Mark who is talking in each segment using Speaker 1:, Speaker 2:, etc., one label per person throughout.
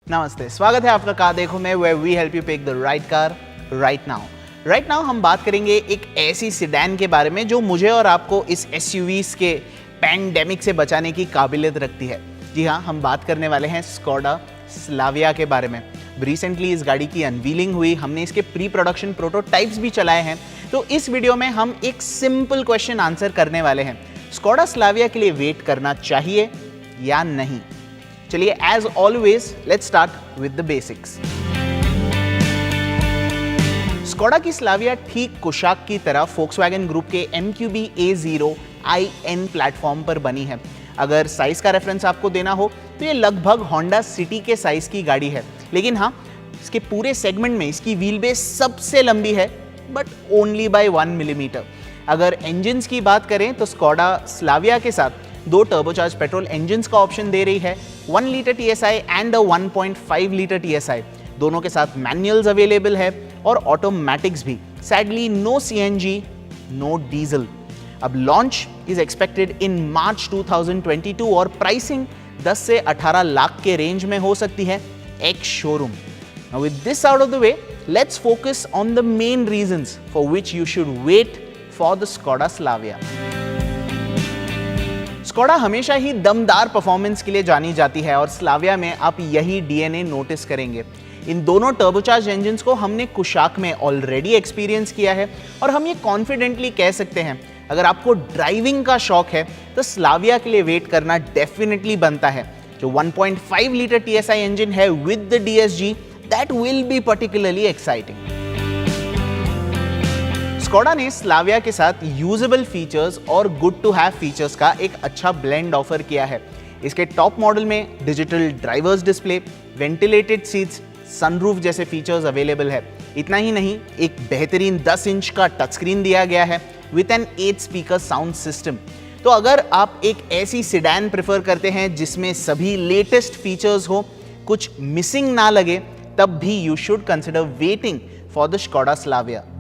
Speaker 1: नमस्ते, स्वागत है आपका कार देखो में, where we help you pick the right car right now. Right now हम बात करेंगे एक ऐसी सिडैन के बारे में जो मुझे और आपको इस SUVs के पैंडेमिक से बचाने की काबिलियत रखती है। जी हाँ, हम बात करने वाले हैं स्कोडा स्लाविया के बारे में। रिसेंटली इस गाड़ी की अनवीलिंग हुई, हमने इसके प्री प्रोडक्शन प्रोटोटाइप्स भी चलाए हैं। तो इस वीडियो में हम एक सिंपल क्वेश्चन आंसर करने वाले हैं, स्कोडा स्लाविया के लिए वेट करना चाहिए या नहीं। चलिए as always let's start with the basics. Skoda की स्लाविया ठीक कुशाक की तरह फोक्सवैगन ग्रुप के MQB A0iN प्लेटफॉर्म पर बनी है। अगर साइज का रेफरेंस आपको देना हो तो ये लगभग होंडा सिटी के साइज की गाड़ी है, लेकिन हाँ, इसके पूरे सेगमेंट में इसकी व्हील बेस सबसे लंबी है, बट ओनली बाय 1 मिलीमीटर। अगर इंजन्स की बात करें तो स्कोडा स्लाविया के साथ 2 टर्बोचार्ज पेट्रोल इंजन्स का ऑप्शन दे रही है, 1 litre TSI and 1.5 litre TSI। दोनों के साथ मैनुअल्स अवेलेबल है और ऑटोमेटिक्स भी। Sadly no CNG, no diesel. अब launch is expected in March 2022 और प्राइसिंग 10 से 18 लाख के रेंज में हो सकती है ex showroom. Now with this out of the way, let's focus on the main reasons for which you should wait for the Skoda Slavia. Skoda हमेशा ही दमदार performance के लिए जानी जाती है और स्लाविया में आप यही DNA नोटिस करेंगे। इन दोनों टर्बोचार्ज इंजन्स को हमने कुशाक में ऑलरेडी एक्सपीरियंस किया है और हम ये कॉन्फिडेंटली कह सकते हैं, अगर आपको ड्राइविंग का शौक है तो स्लाविया के लिए वेट करना डेफिनेटली बनता है। जो 1.5 लीटर TSI इंजन है with the DSG, that will be particularly exciting. Skoda ने स्लाविया के साथ यूजेबल फीचर्स और गुड टू हैव फीचर्स का एक अच्छा ब्लेंड ऑफर किया है। इसके टॉप मॉडल में digital drivers display, ventilated seats, sunroof जैसे फीचर्स अवेलेबल है। इतना ही नहीं, एक बेहतरीन 10 इंच का टच स्क्रीन दिया गया है with an 8 speaker sound system. तो अगर आप एक ऐसी सिडैन प्रेफर करते हैं जिसमें सभी लेटेस्ट फीचर्स हो, कुछ मिसिंग ना लगे, तब भी you should consider waiting for the Skoda Slavia.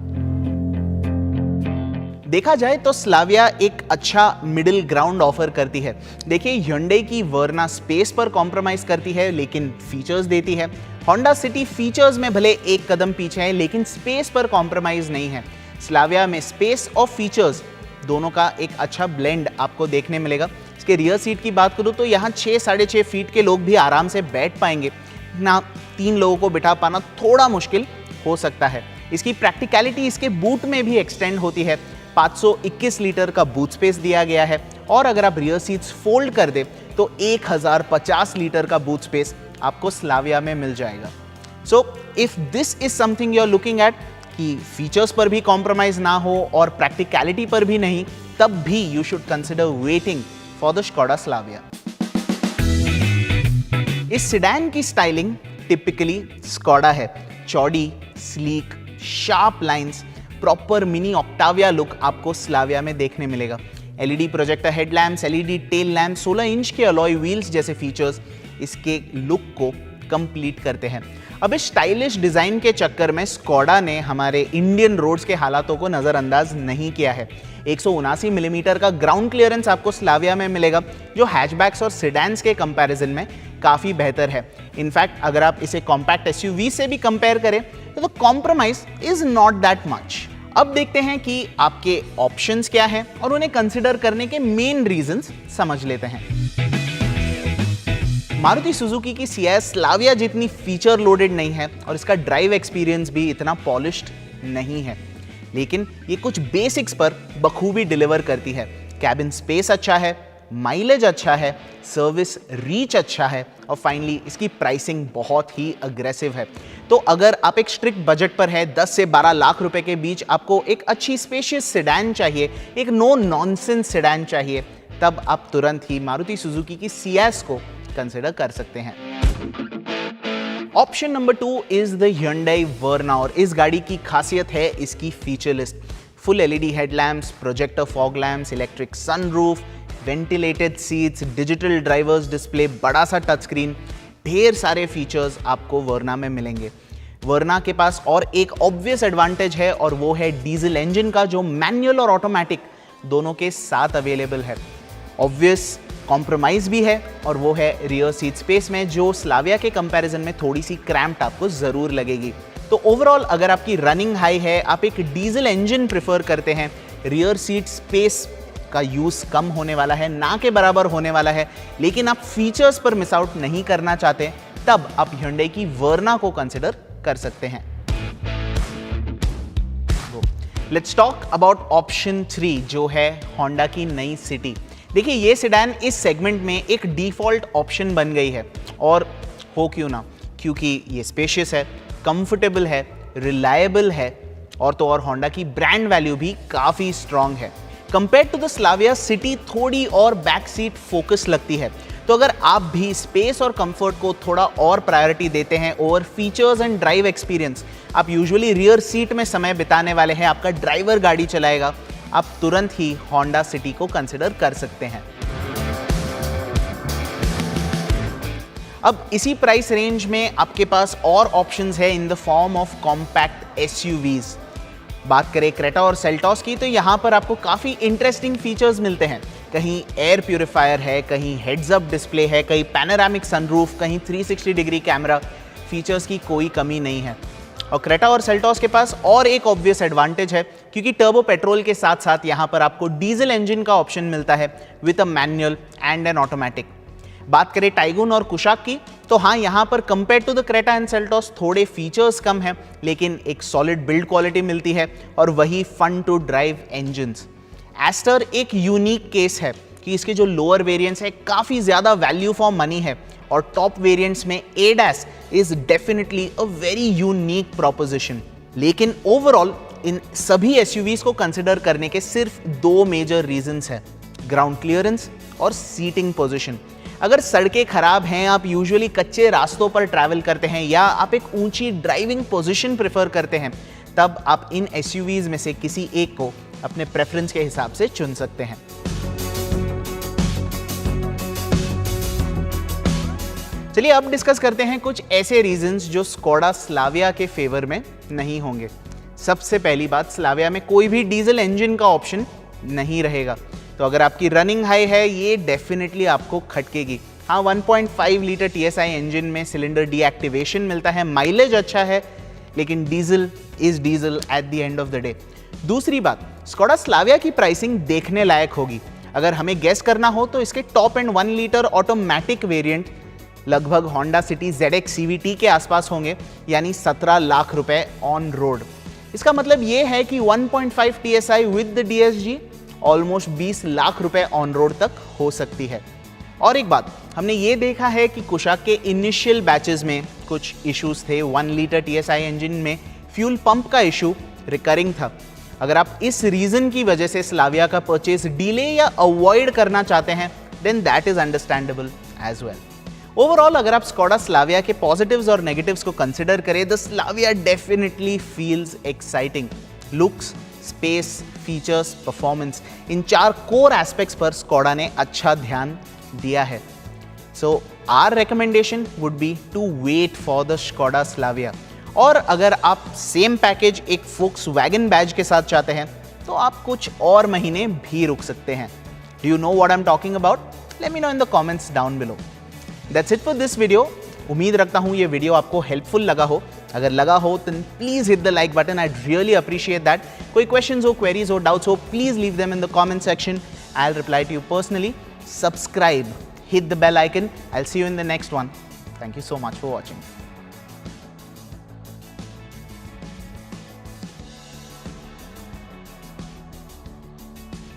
Speaker 1: देखा जाए तो स्लाविया एक अच्छा मिडिल ग्राउंड ऑफर करती है। देखिए, Hyundai की वर्ना स्पेस पर कॉम्प्रोमाइज करती है लेकिन फीचर्स देती है। होंडा सिटी फीचर्स में भले एक कदम पीछे है लेकिन स्पेस पर कॉम्प्रोमाइज नहीं है। स्लाविया में स्पेस और फीचर्स दोनों का एक अच्छा ब्लेंड आपको देखने मिलेगा। इसके रियर सीट की बात करूँ तो यहाँ 6-6.5 फीट के लोग भी आराम से बैठ पाएंगे ना, 3 लोगों को बिठा पाना थोड़ा मुश्किल हो सकता है। इसकी प्रैक्टिकलिटी इसके बूट में भी एक्सटेंड होती है। 521 लीटर का बूट स्पेस दिया गया है और अगर आप रियर सीट्स फोल्ड कर दे तो 1050 लीटर का बूट स्पेस आपको स्लाविया में मिल जाएगा। So if this is something you are looking at, कि फीचर्स पर भी कॉम्प्रोमाइज ना हो और प्रैक्टिकलिटी पर भी नहीं, तब भी you should consider waiting for the Skoda Slavia. इस सिडैन की स्टाइलिंग टिपिकली स्कोडा है। चौड़ी, sleek, sharp lines, proper mini Octavia look आपको स्लाविया में देखने मिलेगा। LED projector headlamps, LED tail lamp, 16 inch के अलॉय व्हील्स जैसे फीचर्स इसके लुक को कंप्लीट करते हैं। अब इस स्टाइलिश डिजाइन के चक्कर में स्कोडा ने हमारे इंडियन रोड्स के हालातों को नजरअंदाज नहीं किया है। 179 मिलीमीटर का ग्राउंड क्लियरेंस आपको स्लाविया में मिलेगा, जो हैचबैक्स और सिडैन्स के कंपैरिजन में काफी बेहतर है। इनफैक्ट अगर आप इसे कॉम्पैक्ट SUV से भी कंपेयर करें तो compromise is not that much. अब देखते हैं कि आपके ऑप्शंस क्या हैं और उन्हें कंसिडर करने के मेन रीजंस समझ लेते हैं। मारुति सुजुकी की सियाज स्लाविया जितनी फीचर लोडेड नहीं है और इसका ड्राइव एक्सपीरियंस भी इतना पॉलिश्ड नहीं है, लेकिन ये कुछ बेसिक्स पर बखूबी डिलीवर करती है। कैबिन स्पेस अच्छा है, माइलेज अच्छा है, सर्विस रीच अच्छा है और फाइनली इसकी प्राइसिंग बहुत ही अग्रेसिव है। तो अगर आप एक स्ट्रिक्ट बजट पर है, 10 से 12 लाख रुपए के बीच आपको एक अच्छी स्पेशियस सेडान चाहिए, एक नो नॉनसेंस सेडान चाहिए, तब आप तुरंत ही मारुति सुजुकी की सियाज को कंसिडर कर सकते हैं। Option number 2 is the Hyundai वर्ना और इस गाड़ी की खासियत है इसकी feature list. Full LED headlamps, projector fog lamps, electric sunroof, ventilated seats, digital drivers display, बड़ा सा टच स्क्रीन, ढेर सारे फीचर्स आपको वर्ना में मिलेंगे। वर्ना के पास और एक ऑब्वियस एडवांटेज है और वो है डीजल इंजन का, जो मैनुअल और ऑटोमेटिक दोनों के साथ अवेलेबल है। ऑब्वियस कॉम्प्रोमाइज़ भी है और वो है रियर सीट स्पेस में, जो स्लाविया के कंपैरिजन में थोड़ी सी क्रैम्प्ड आपको ज़रूर लगेगी। तो ओवरऑल अगर आपकी रनिंग हाई है, आप एक डीजल इंजन प्रेफर करते हैं, रियर सीट स्पेस का यूज़ कम होने वाला है, ना के बराबर होने वाला है, लेकिन आप फीचर्स पर मिस आउट नहीं करना चाहते, तब आप Hyundai की वर्ना को कंसिडर कर सकते हैं। लेट्स टॉक अबाउट ऑप्शन 3 जो है Honda की नई सिटी। देखिए ये सेडान इस सेगमेंट में एक डिफ़ॉल्ट ऑप्शन बन गई है, और हो क्यों ना, क्योंकि ये स्पेशियस है, कंफर्टेबल है, रिलायबल है, और तो और Honda की ब्रांड वैल्यू भी काफ़ी स्ट्रॉन्ग है। Compare to the Slavia, City थोड़ी और बैक सीट फोकस लगती है। तो अगर आप भी स्पेस और कंफर्ट को थोड़ा और प्रायोरिटी देते हैं over features and drive experience, आप यूजुअली रियर सीट में समय बिताने वाले हैं, आपका ड्राइवर गाड़ी चलाएगा, आप तुरंत ही Honda सिटी को कंसिडर कर सकते हैं। अब इसी प्राइस रेंज में आपके पास और ऑप्शंस है in the form of compact SUVs. बात करें क्रेटा और सेल्टॉस की, तो यहाँ पर आपको काफ़ी इंटरेस्टिंग फीचर्स मिलते हैं। कहीं एयर प्यूरिफायर है, कहीं हेड्स अप डिस्प्ले है, कहीं पैनोरामिक सनरूफ, कहीं 360 डिग्री कैमरा, फीचर्स की कोई कमी नहीं है। और क्रेटा और सेल्टॉस के पास और एक ऑब्वियस एडवांटेज है, क्योंकि टर्बो पेट्रोल के साथ साथ यहाँ पर आपको डीजल इंजन का ऑप्शन मिलता है with a manual and N automatic. बात करें टाइगून और कुशाक की, तो हाँ यहाँ पर compare to the Creta and Seltos थोड़े फीचर्स कम हैं, लेकिन एक सॉलिड बिल्ड क्वालिटी मिलती है और वही fun to drive engines. Astor एक यूनिक केस है कि इसके जो लोअर वेरिएंट्स है काफ़ी ज़्यादा वैल्यू फॉर मनी है, और टॉप वेरिएंट्स में ADAS is definitely a very unique proposition. लेकिन ओवरऑल इन सभी एसयूवीज को कंसिडर करने के सिर्फ 2 मेजर रीजंस हैं, ग्राउंड क्लियरेंस और सीटिंग पोजीशन। अगर सड़कें खराब हैं, आप यूजुअली कच्चे रास्तों पर ट्रैवल करते हैं, या आप एक ऊंची ड्राइविंग पोजीशन प्रेफर करते हैं, तब आप इन एसयूवीज में से किसी एक को अपने प्रेफरेंस के हिसाब से चुन सकते हैं। चलिए अब डिस्कस करते हैं कुछ ऐसे रीजंस जो स्कोडा स्लाविया के फेवर में नहीं होंगे। सबसे पहली बात, स्लाविया में कोई भी डीजल इंजन का ऑप्शन नहीं रहेगा। तो अगर आपकी रनिंग हाई है, ये डेफिनेटली आपको खटकेगी। हाँ, 1.5 लीटर TSI इंजन में सिलेंडर डीएक्टिवेशन मिलता है, माइलेज अच्छा है, लेकिन diesel is diesel at the end of the day. दूसरी बात, स्कोडा स्लाविया की प्राइसिंग देखने लायक होगी। अगर हमें गेस करना हो तो इसके top and 1 litre automatic variant लगभग Honda City ZX CVT के आसपास होंगे, यानी 17 लाख रुपए ऑन रोड। इसका मतलब ये है कि 1.5 TSI with the DSG almost 20 lakh रुपए ऑन रोड तक हो सकती है। और एक बात, हमने ये देखा है कि कुशाक के इनिशियल बैचेस में कुछ इश्यूज थे। 1 लीटर TSI इंजन में फ्यूल पंप का इशू रिकरिंग था। अगर आप इस रीजन की वजह से स्लाविया का परचेज डिले या अवॉइड करना चाहते हैं, then that is understandable as well. Overall अगर आप स्कोडा स्लाविया के पॉजिटिव्स और नेगेटिव्स को कंसिडर करें, the Slavia definitely feels exciting. Looks, space, features, performance, in 4 core aspects पर स्कोडा ने अच्छा ध्यान दिया है। So our recommendation would be to wait for the Skoda Slavia. और अगर आप सेम पैकेज एक फोक्सवैगन बैज के साथ चाहते हैं, तो आप कुछ और महीने भी रुक सकते हैं। Do you know what I am talking about? Let me know in the comments down below. That's it for this video. उम्मीद रखता हूँ ये वीडियो आपको हेल्पफुल लगा हो। अगर लगा हो तो please hit the like button, I really appreciate that. कोई क्वेश्चंस हो, क्वेरीज हो, डाउट्स हो, please leave them in the comment section. I will reply to you personally. Subscribe, hit the bell icon. I'll see you in the next one. Thank you so much for watching.